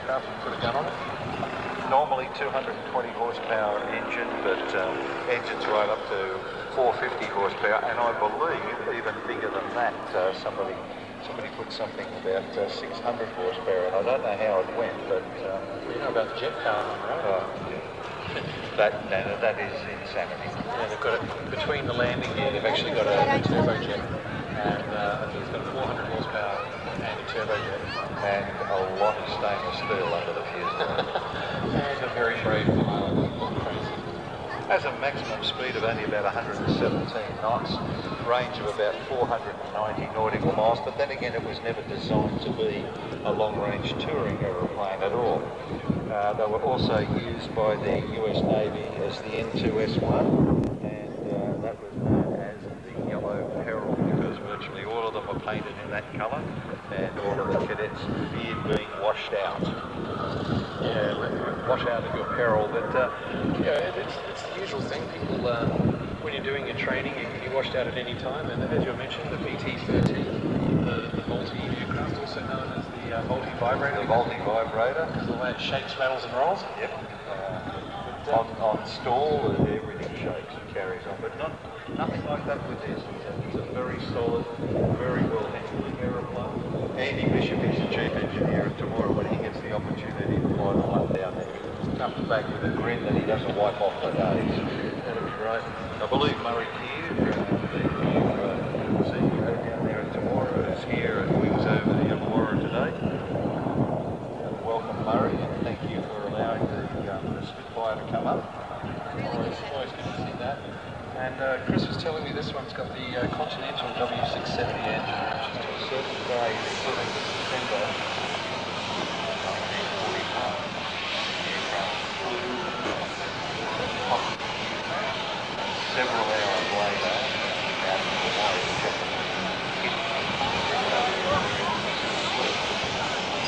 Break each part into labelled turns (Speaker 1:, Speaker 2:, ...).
Speaker 1: aircraft and put a gun on it?
Speaker 2: Normally 220 horsepower engine, but engines right up to 450 horsepower, and I believe even bigger than that. Somebody put something about 600 horsepower, and I don't know how it went, but
Speaker 1: you know about the jet car one, right?
Speaker 2: That is insanity.
Speaker 1: Yeah, they've got it between the landing gear. They've actually got a turbojet, and I think it's got 400 horsepower and a turbojet,
Speaker 2: and a lot of stainless steel under the fuselage.
Speaker 1: And a very brave pilot.
Speaker 2: Has a maximum speed of only about 117 knots, range of about 490 nautical miles, but then again it was never designed to be a long-range touring aeroplane at all. They were also used by the US Navy as the N2S1, and that was known as the Yellow Peril because virtually all of them were painted in that colour, and all of the cadets feared being washed out.
Speaker 1: Yeah, wash out at your peril, but yeah, it's the usual thing. People, when you're doing your training, you can be washed out at any time, and as you mentioned, the VT-13, the multi-aircraft, also known as the multi-vibrator.
Speaker 2: The multi-vibrator.
Speaker 1: Because the way it shakes, rattles and rolls.
Speaker 2: Yep. On stall, everything shakes and carries on, but nothing like that with this. It's a very solid, very well-handled aeroplane. Andy Bishop is the chief engineer, and tomorrow when he gets the opportunity to fly the one down there, he comes back with a grin that he doesn't wipe off for days.
Speaker 1: That'll be great.
Speaker 2: I believe Murray Keir, the new CEO down there at tomorrow, is here and we was over the Illawarra today. Welcome Murray, and thank you for allowing the Spitfire to come up.
Speaker 1: Always good to see that. And Chris was telling me this one's got the Continental W670 engine, which is to a certain day, the 7th of December. 1945.
Speaker 2: Several hours later, out in Hawaii,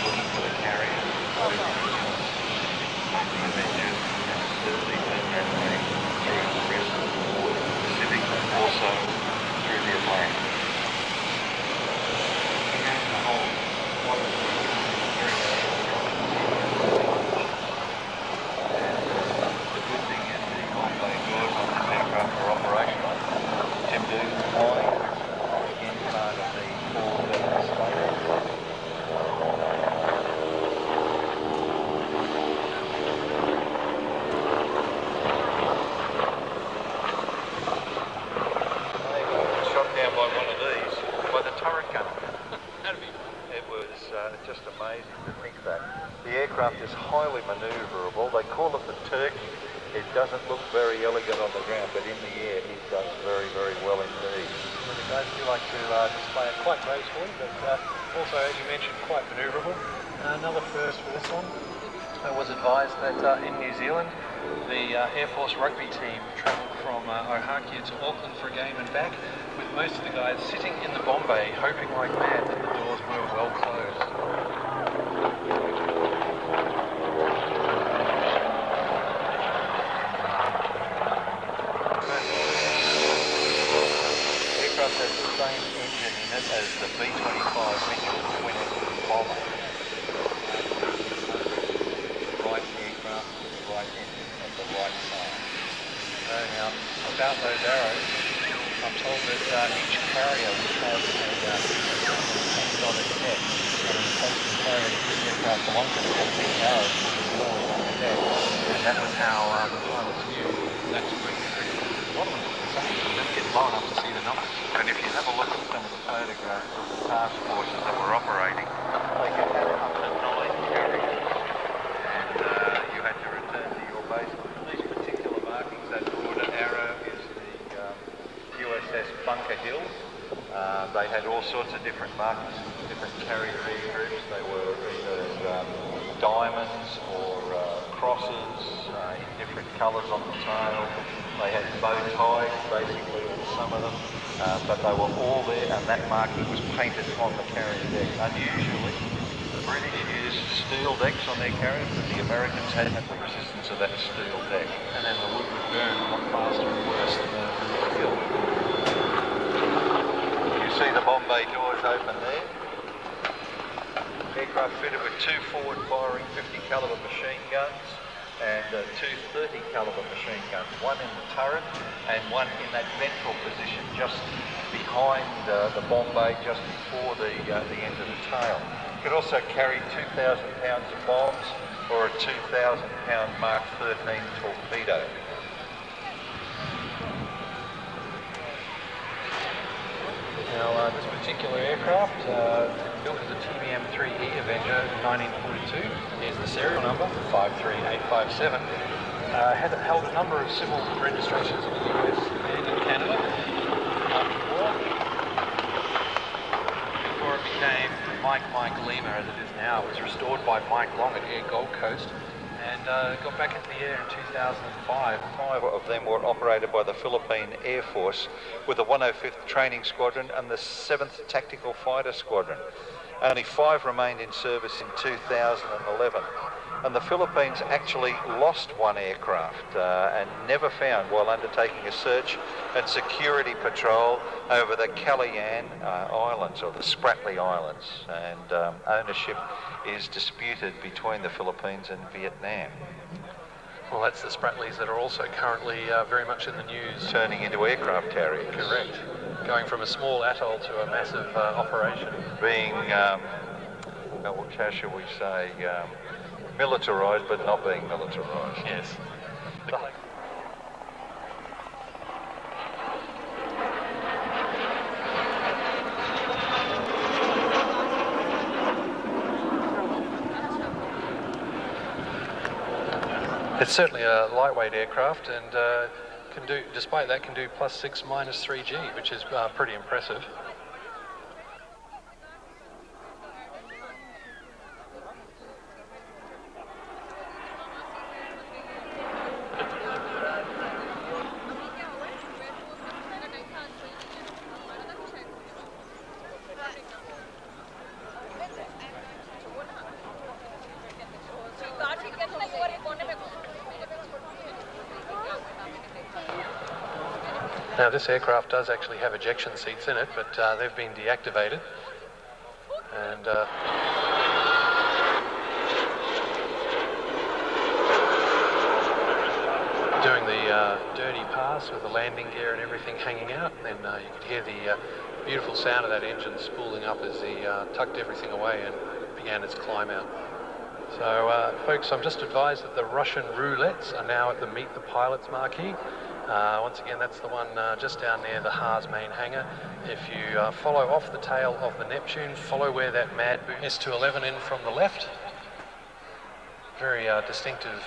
Speaker 2: looking for the carrier, the Avengers steadily been that way through the rest of the war, the Pacific, but also through the Atlantic. And the whole, what is very the good thing is the Bombay doors on this aircraft are operational. Tim Dugan's flying, again part of the four-letter state. Just amazing to think that. The aircraft is highly manoeuvrable. They call it the Turkey. It doesn't look very elegant on the ground, but in the air it does very, very well indeed.
Speaker 1: Well, the guys do like to display it quite gracefully, but also, as you mentioned, quite manoeuvrable. Another first for this one. I was advised that in New Zealand, the Air Force rugby team travelled from Ohakea to Auckland for a game and back, with most of the guys sitting in the Bombay, hoping like mad that the doors were well closed.
Speaker 2: The aircraft has the same engine in it as the B-25 Mitchell twin-engine bomber. Right aircraft, right engine at the right time.
Speaker 1: So now, about those arrows, I'm told that each carrier would have a painted on its deck, and in case the carrier that this aircraft belonged to had any arrows would be deployed on the deck. And that was how the pilots knew that to bring the trigger. A lot of them didn't get low enough to see the numbers.
Speaker 2: And if you have a look at some of the photographs of the task forces that were operating, they could have up to 9 carriers. And you had to return to your base. These particular markings, that broader arrow is the USS Bunker Hill. They had all sorts of different markings, different carrier air groups. They were either diamonds or crosses in different colours on the tail. They had bow ties, basically, on some of them, but they were all there, and that marking was painted on the carrier deck. Unusually, the British used steel decks on their carriers, but the Americans had the resistance of that steel deck.
Speaker 1: And then the wood would burn a lot faster and worse than the steel.
Speaker 2: You see the Bombay doors open there. Aircraft fitted with 2 forward-firing 50 caliber machine guns and 2 30 caliber machine guns, one in the turret and one in that ventral position just behind the bomb bay, just before the end of the tail. It could also carry 2,000 pounds of bombs or a 2,000 pound Mark 13 torpedo.
Speaker 1: Now, this particular aircraft, built as a TBM-3E Avenger in 1942, here's the serial number, 53857, held a number of civil registrations in the US and in Canada after the war, before it became Mike Lima as it is now. It was restored by Mike Long at Air Gold Coast and got back into the air in 2005.
Speaker 2: 5 of them were operated by the Philippine Air Force with the 105th Training Squadron and the 7th Tactical Fighter Squadron. Only 5 remained in service in 2011. And the Philippines actually lost 1 aircraft and never found while undertaking a search and security patrol over the Calayan Islands, or the Spratly Islands, and ownership is disputed between the Philippines and Vietnam.
Speaker 1: Well, that's the Spratlys that are also currently very much in the news.
Speaker 2: Turning into aircraft carriers.
Speaker 1: Correct. Going from a small atoll to a massive operation.
Speaker 2: Being, how shall we say, militarised, but not being militarised.
Speaker 1: Yes. It's certainly a lightweight aircraft, and can do, despite that, can do +6 -3G, which is pretty impressive. Now, this aircraft does actually have ejection seats in it, but they've been deactivated. And doing the dirty pass with the landing gear and everything hanging out, and then you could hear the beautiful sound of that engine spooling up as he tucked everything away and began its climb out. So, folks, I'm just advised that the Russian roulettes are now at the Meet the Pilots marquee. Once again, that's the one just down near the Haas main hangar. If you follow off the tail of the Neptune, follow where that mad S211 in from the left. Very distinctive,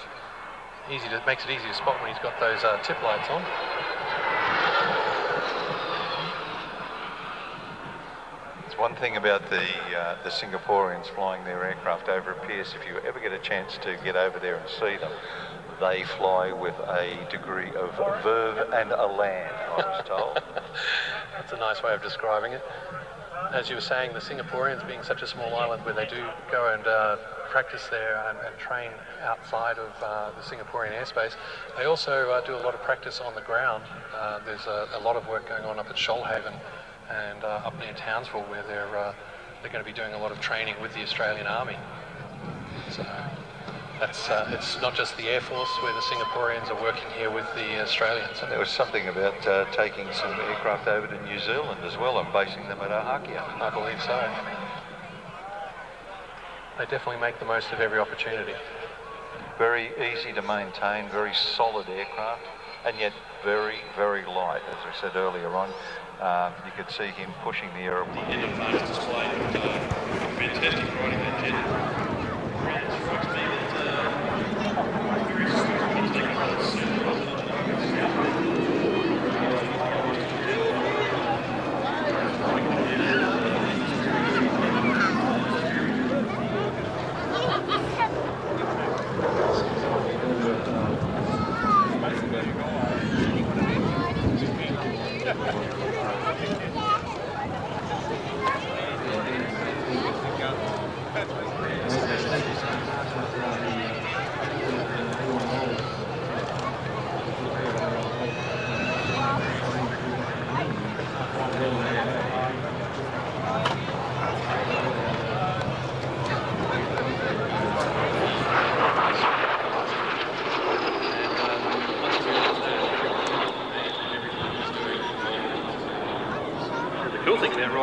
Speaker 1: makes it easy to spot when he's got those tip lights on.
Speaker 2: It's one thing about the Singaporeans flying their aircraft over Pierce. If you ever get a chance to get over there and see them, they fly with a degree of verve and elan, I was told.
Speaker 1: That's a nice way of describing it. As you were saying, the Singaporeans, being such a small island where they do go and practice there and train outside of the Singaporean airspace, they also do a lot of practice on the ground. There's a lot of work going on up at Shoalhaven and up near Townsville, where they're going to be doing a lot of training with the Australian Army. So it's not just the Air Force where the Singaporeans are working here with the Australians.
Speaker 2: And there was something about taking some aircraft over to New Zealand as well and basing them at Ohakea.
Speaker 1: I believe so. They definitely make the most of every opportunity.
Speaker 2: Very easy to maintain, very solid aircraft, and yet very, very light. As I said earlier on, you could see him pushing the aeroplane.
Speaker 3: The end of phase display, fantastic riding that jet. It strikes me that very slow. He's taking rather soon.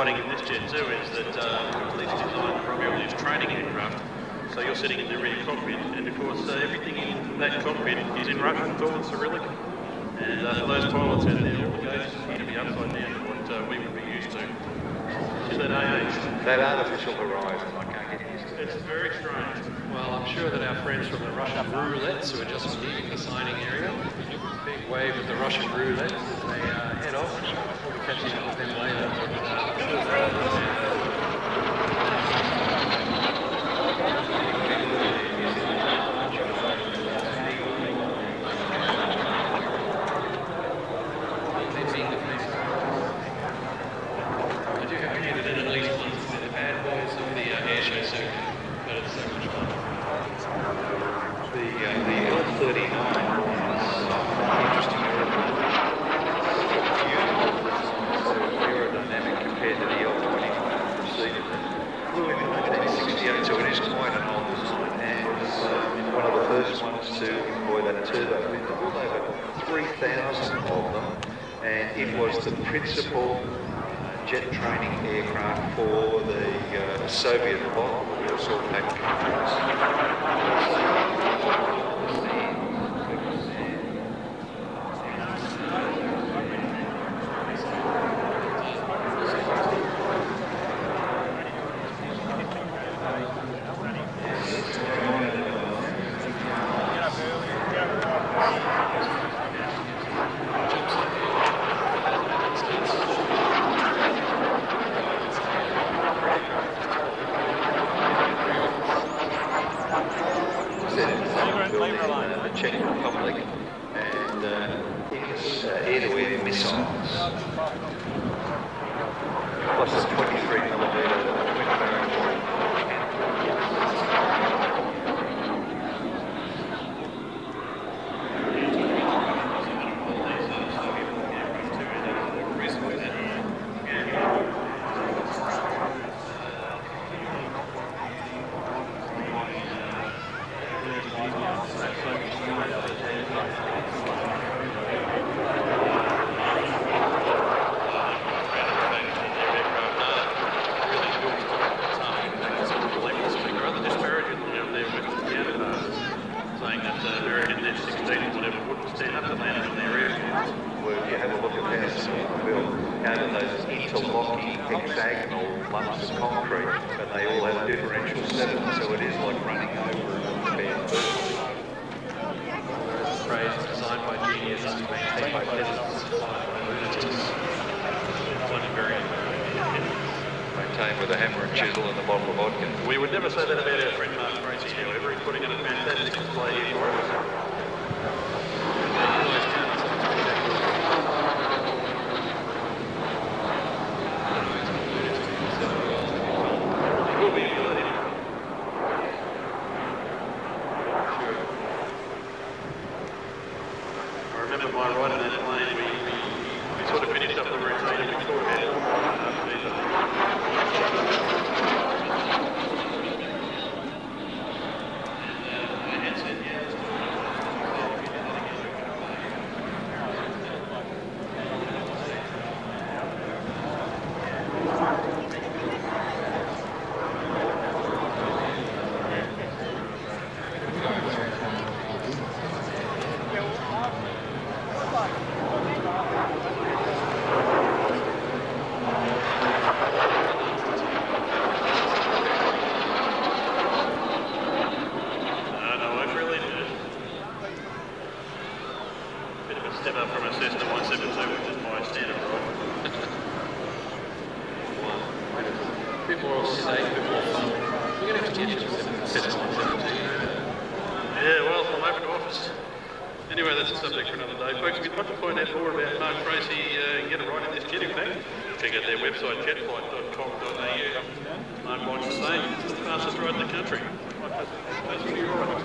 Speaker 3: riding in this jet too is that it's designed primarily as training aircraft. So you're sitting in the rear cockpit, and of course everything in that cockpit is in Russian called Cyrillic. And for those pilots out there, all the gates appear to be upside down to what we would be used to. Is that AH?
Speaker 2: That artificial horizon, I can't get used to.
Speaker 3: It's very strange.
Speaker 4: Well, I'm sure that our friends from the Russian roulettes who are just leaving the signing area, big wave of the Russian roulette as they head off. We'll be catching up with them later. I do have to get it in at least once. They're the bad boys of the air show circuit, but it's so much fun.
Speaker 2: The L-39 is interesting aeroplane. Beautiful aerodynamic compared to the L-20 that preceded it. Flew in 1968, so it is quite an old design, and it's one of the first ones to employ that turbo fin. There were over 3,000 of them, and it was the principal jet training aircraft for the Soviet bloc, we also had countries. The Czech Republic, and it's air-to-air missiles, plus a 23mm twin barrel. Interlocking hexagonal lumps of concrete, but they all have differential settings, so it is like running over a bed.
Speaker 4: Phrase designed by genius to maintain by peasants, by lunatics. One variant.
Speaker 2: Maintained with a hammer and chisel and a bottle of vodka.
Speaker 3: We would never say that about our friend Mark Tracy, however. He's putting in a fantastic display here for us. Step up from a Cessna 172, which is my standard ride.
Speaker 4: A bit more safe, a bit more fun. We're going to have to get you to Cessna 172.
Speaker 3: Yeah, well, I'm open to offers. Anyway, that's a subject for another day. Folks, if you'd like to find out more about Mark Tracy and get a ride in this jet, in fact, check out their website, jetflight.com.au. Mark likes to say, it's the fastest ride in the country. That's really right.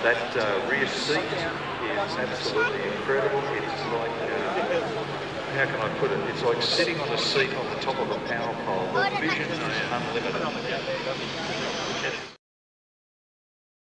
Speaker 3: That rear seat is absolutely incredible. It's
Speaker 2: how can I put it? It's like sitting on a seat on the top of a power pole. The vision is unlimited.